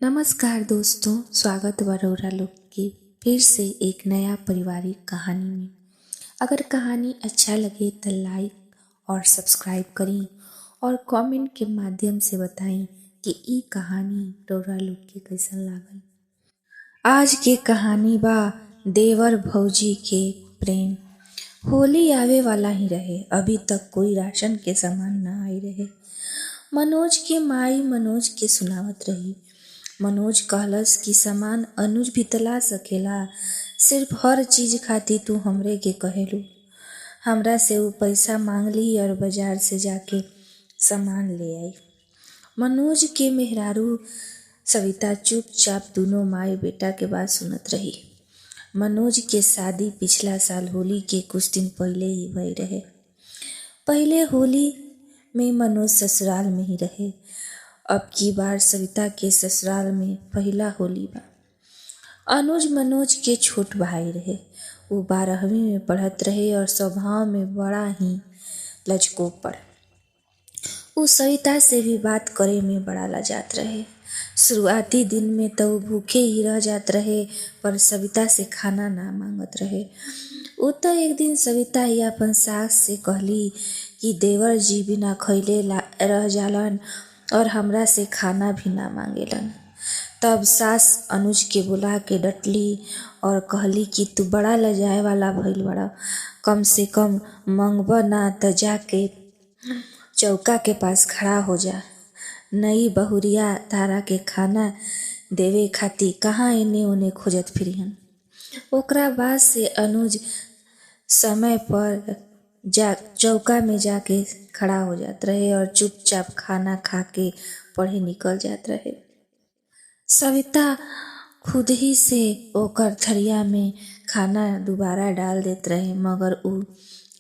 नमस्कार दोस्तों, स्वागत बा रउरा लोग के फिर से एक नया पारिवारिक कहानी में। अगर कहानी अच्छा लगे तो लाइक और सब्सक्राइब करी और कमेंट के माध्यम से बताई कि ई कहानी रउरा लोग के कैसन लागल। आज के कहानी बा देवर भौजी के प्रेम। होली आवे वाला ही रहे, अभी तक कोई राशन के सामान ना आई रहे। मनोज के माई मनोज के सुनावत रही। मनोज कहलस कि सामान अनुज भी तला सकेला, सिर्फ हर चीज खातिर तू हमरे के कहेलू। हमरा से वो पैसा मांग ली और बाजार से जाके सामान ले आई। मनोज के मेहरारू सविता चुपचाप दोनों माई बेटा के बात सुनत रही। मनोज के शादी पिछला साल होली के कुछ दिन पहले ही भई रहे। पहले होली में मनोज ससुराल में ही रहे। अब की बार सविता के ससुराल में पहला होली बा। अनुज मनोज के छोट भाई रहे। वो 12वीं में पढ़त रहे और स्वभाव में बड़ा ही लचकोपड़। वो सविता से भी बात करे में बड़ा लजात रहे। शुरुआती दिन में तो वो भूखे ही रह जात रहे, पर सविता से खाना ना मांगत रहे। वो तो एक दिन सविता ही अपन सास से कहली कि देवर जी बिना खैले रह जालन और हमरा से खाना भी ना मांगेलन। तब सास अनुज के बुला के डटली और कहली कि तू बड़ा लजाए वाला भइल बड़ा, कम से कम मंगब ना त जाके चौका के पास खड़ा हो जा। नई बहुरिया तारा के खाना देवे खातिर कहाँ एने ओने खोजत फिरिहन। ओकरा बाद से अनुज समय पर चौका में जाके खड़ा हो जात रहे और चुपचाप खाना खा के पढ़े निकल जात रहे। सविता खुद ही से ओकर थरिया में खाना दोबारा डाल देत रहे, मगर उ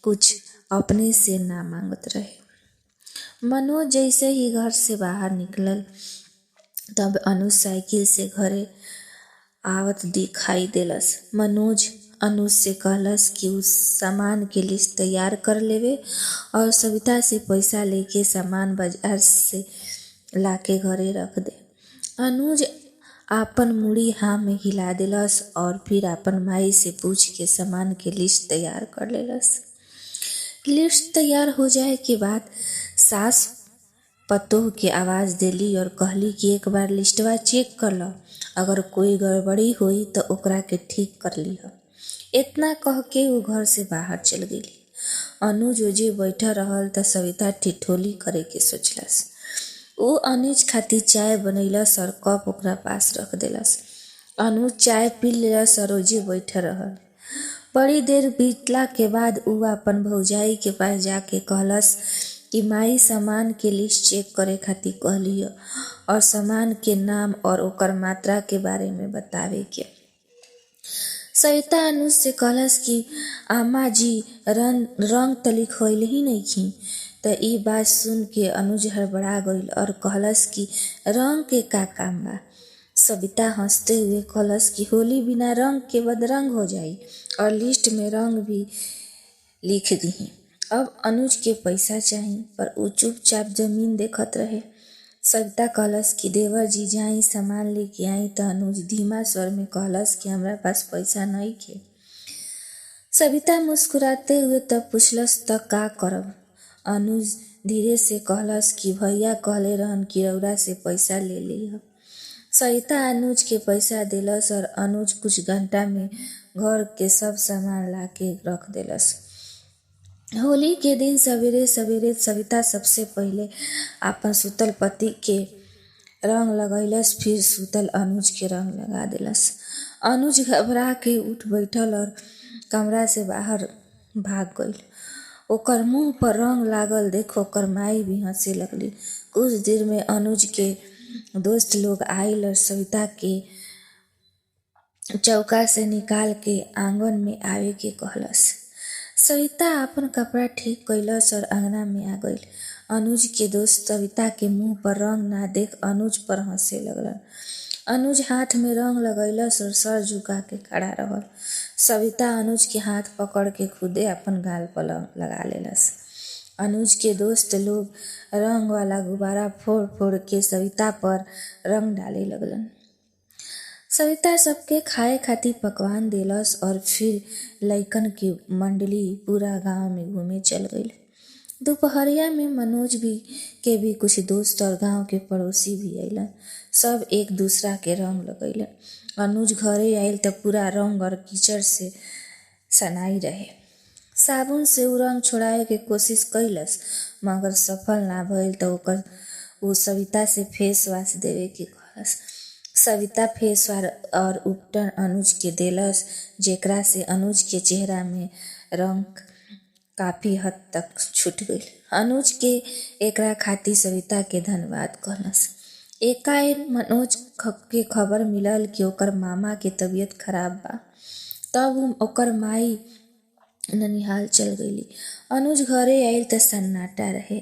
कुछ अपने से ना मांगत रहे। मनोज जैसे ही घर से बाहर निकलल, तब अनुज साइकिल से घरे आवत दिखाई देलस। मनोज अनुज से कहलस कि उस सामान के लिस्ट तैयार कर लेवे और सविता से पैसा लेके सामान बाजार से लाके घरे रख दे। अनुज आपन मुड़ी हाँ में हिला देलस और फिर आपन माई से पूछ के सामान के लिस्ट तैयार कर लेलस। लिस्ट तैयार हो जाए के बाद सास पतोह के आवाज देली और कहली कि एक बार लिस्टवा चेक कर लो, अगर कोई गड़बड़ी होई तो ओकरा के ठीक कर लीह। इतना कह के वो घर से बाहर चल गेली। अनुज ओजे बैठा रहल त सविता ठिठोली करे के सोचलस। वो अनुज खातिर चाय बनैलस और कप ओकरा पास रख देलस। अनुज चाय पी लेलस और ओजे बैठा रहल। बड़ी देर बीतला के बाद उ अपन भौजाई के पास जाके कहलस कि माई सामान के लिस्ट चेक करे खातिर कहली और सामान के नाम और ओकर मात्रा के बारे में बतावे के। सविता अनुज से कहलस कि आमा जी रंग त लिखल ही नइखी। त ई बात सुन के अनुज हड़बड़ा गईल और कहलस कि रंग के का काम बा। सविता हंसते हुए कहलस कि होली बिना रंग के बदरंग हो जाई और लिस्ट में रंग भी लिख दीही। अब अनुज के पैसा चाही, पर उ चुपचाप जमीन देखत रहे। सविता कहलस कि देवर जी जाई सामान लेके आई, त अनुज धीमा स्वर में कहलस कि हमरा पास पैसा नइखे। सविता मुस्कुराते हुए तब पूछलस त का करब। अनुज धीरे से कहलस कि भैया कहले रहन कि रउरा से पैसा ले लीह। सविता अनुज के पैसा देलस और अनुज कुछ घंटा में घर के सब सामान लाके रख देलस। होली के दिन सवेरे सवेरे सविता सबसे पहले आपन सुतल पति के रंग लगैलस, फिर सुतल अनुज के रंग लगा देलस। अनुज घबरा के उठ बैठल और कमरा से बाहर भाग गईल। ओकर मुंह पर रंग लागल देख ओकर माई भी हंसे लगली। कुछ देर में अनुज के दोस्त लोग आइल और सविता के चौका से निकाल के आंगन में आवे के कहलस। सविता अपन कपड़ा ठीक कैलस और अंगना में आ गईल। अनुज के दोस्त सविता के मुंह पर रंग ना देख अनुज पर हंसे लगलन। अनुज हाथ में रंग लगैलस और सर झुका के खड़ा रहल। सविता अनुज के हाथ पकड़ के खुदे अपन गाल पर लगा लेलस। अनुज के दोस्त लोग रंग वाला गुब्बारा फोड़ फोड़ के सविता पर रंग डाले लगलन। सविता सबके खाए खातिर पकवान देलस और फिर लइकन की मंडली पूरा गांव में घूमे चल गई। दोपहरिया में मनोज के भी कुछ दोस्त और गांव के पड़ोसी भी अइलन। सब एक दूसरा के रंग लगैलन। अनुज घरे आयल त पूरा रंग और कीचड़ से सनाई रहे। साबुन से उ रंग छोड़ावे के कोशिश कैलस मगर सफल ना भइल त वो सविता से फेस वॉश देवे के कहलस। सविता फेस और उपटन अनुज के देलस, जेकरा से अनुज के चेहरा में रंग काफी हद तक छूट गई। अनुज के एकरा खातिर सविता के धन्यवाद कहलस। एकाएक मनोज के खबर मिलल कि ओकर मामा के तबीयत खराब बा। तब ओकर माई ननिहाल चल गईली। अनुज घरे आइल त सन्नाटा रहे।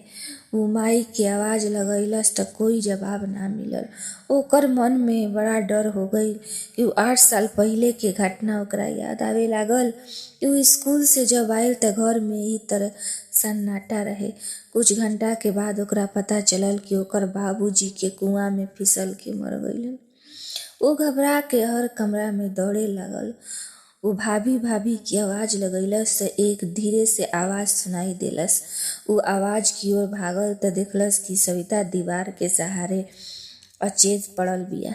वो माई के आवाज लगैलस त कोई जवाब ना मिलल। ओकर मन में बड़ा डर हो गई कि 8 साल पहिले के घटना ओकरा याद आवे लागल कि वो स्कूल से जब आइल त घर में ही तरह सन्नाटा रहे। कुछ घंटा के बाद ओकरा पता चलल कि ओकर बाबूजी के कुआं में फिसल के मर गईलन। वो घबरा के हर कमरा में दौड़े लागल। वो भाभी भाभी की आवाज लगैलस त एक धीरे से आवाज सुनाई देलस। वो आवाज की ओर भागल त देखलस कि सविता दीवार के सहारे अचेत पड़ल बिया।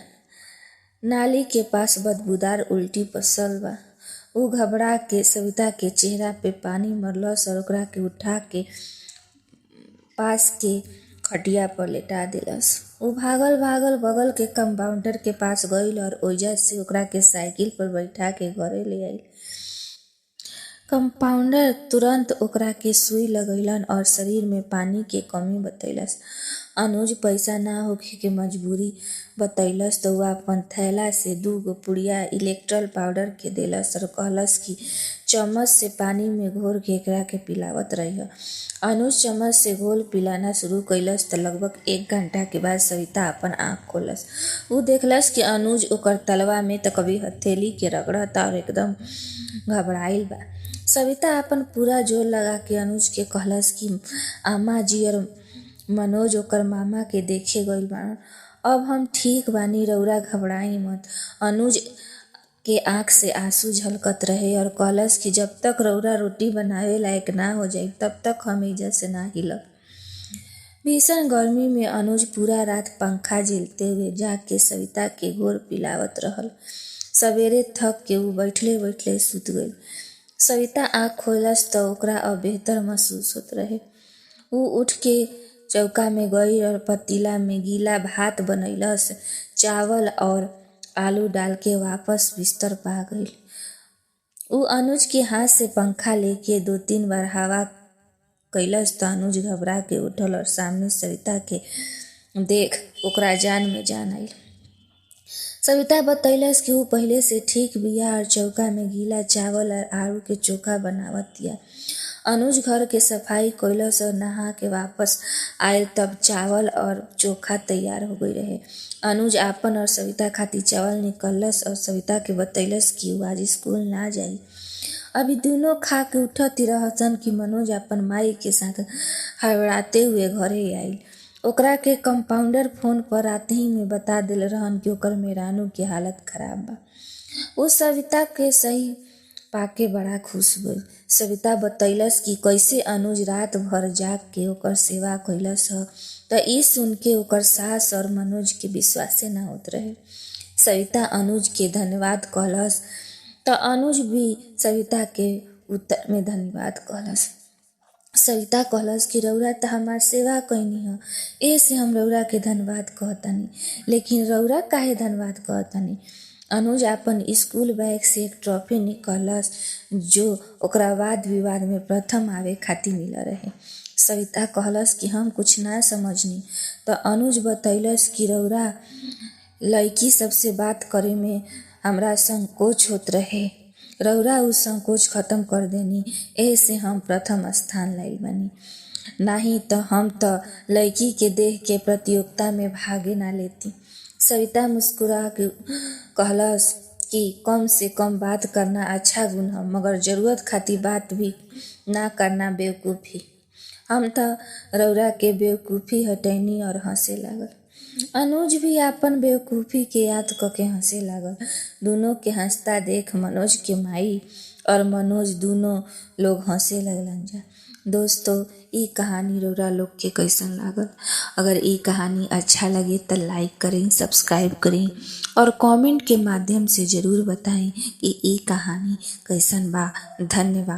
नाली के पास बदबूदार उल्टी पसल बा। वो घबरा के सविता के चेहरा पे पानी मरलस और ओकरा के उठा के पास के खटिया पर लेटा देलस। वो भागल भागल बगल के कंपाउंडर के पास गईल और ओइजा से ओकरा के साइकिल पर बैठा के घरे ले आइल। कंपाउंडर तुरंत ओकरा के सुई लगैलन और शरीर में पानी के कमी बतैलस। अनुज पैसा ना होखे के मजबूरी बतैलस तो वह अपन थैला से 2 गो पुड़िया इलेक्ट्रल पाउडर के देलस और कहलस कि चम्मच से पानी में घोर के एकरा के पिलावत रहिए। अनुज चम्मच से घोल पिलाना शुरू कैलस त लगभग 1 घंटा के बाद सविता अपन आँख खोलस। वो देखलस कि अनुज ओकर तलवा में त कभी हथेली के रगड़ता और एकदम घबराइल बा। सविता अपन पूरा जोर लगा के अनुज के कहलस कि अम्मा जी और मनोज ओकर मामा के देखे गइल बाड़न। अब हम ठीक बानी, रउरा घबराई मत। अनुज के आँख से आंसू झलकत रहे और कहलस कि जब तक रउरा रोटी बनावे लायक ना हो जाई तब तक हम एजा से ना हिलब। भीषण गर्मी में अनुज पूरा रात पंखा झेलते हुए जाके सविता के घोर पिलावत रहल। सवेरे थक के वो बैठले बैठले सुत गई। सविता आँख खोलस तो ओकरा अब बेहतर महसूस होत रहे। वो उठ के चौका में गई और पतीला में गीला भात बनैलस। चावल और आलू डाल के वापस बिस्तर पा गई। वो अनुज के हाथ से पंखा लेके 2-3 बार हवा कैलस तो अनुज घबरा के उठल और सामने सविता के देख ओकरा जान में जान आइल। सविता बतैलस कि वो पहले से ठीक बिया और चौका में गीला चावल और आलू के चोखा बनावतिया। अनुज घर के सफाई कैलस और नहा के वापस आयल तब चावल और चोखा तैयार हो गई रहे। अनुज आपन और सविता खातिर चावल निकलस और सविता के बतैलस कि वो आज स्कूल ना जाई। अभी दोनों खा के उठती रहसन कि मनोज अपन माई के साथ हड़बड़ाते हुए घरे आइल। ओकरा के कंपाउंडर फोन पर आते ही में बता दिल रहन कि ओकर मेहरानू के हालत खराब बा। वो सविता के सही पाके बड़ा खुश हुई। सविता बतैलस कि कैसे अनुज रात भर जाग के ओकर सेवा कैलस ह त ई सुन के ओकर सास और मनोज के विश्वासे ना होत रहे। सविता अनुज के धन्यवाद कहलस त अनुज भी सविता के उत्तर में धन्यवाद कहलस। सविता कहलस कि रउरा त हमार सेवा कैनी ह, ऐसे हम रउरा के धन्यवाद कहतानी, लेकिन रउरा काहे धन्यवाद कहतानी। अनुज अपन स्कूल बैग से एक ट्रॉफी निकलस जो ओकरा वाद विवाद में प्रथम आवे खातिर मिल रहे। सविता कहलस कि हम कुछ ना समझनी तो अनुज बतैलस कि रउरा लड़की सबसे बात करे में हमरा संकोच होत रहे, रउरा उ संकोच खत्म कर देनी, ऐसे हम प्रथम स्थान लाइल बानी। नाही तो हम तो लड़की के देख के प्रतियोगिता में भागे ना लेती। सविता मुस्कुरा के कहलस कि कम से कम बात करना अच्छा गुण है, मगर जरूरत खातिर बात भी ना करना बेवकूफ़ी। हम तो रउरा के बेवकूफ़ी हटैनी और हंसे लागल। अनुज भी आपन बेवकूफ़ी के याद क के हंसे लागल। दोनों के हंसता देख मनोज के माई और मनोज दोनों लोग हंसे लगलन जा। दोस्तों, ई कहानी रउरा लोग के कैसन लागल? अगर ई कहानी अच्छा लगे त लाइक करें, सब्सक्राइब करें और कमेंट के माध्यम से ज़रूर बताएं कि ई कहानी कैसन बा। धन्यवाद।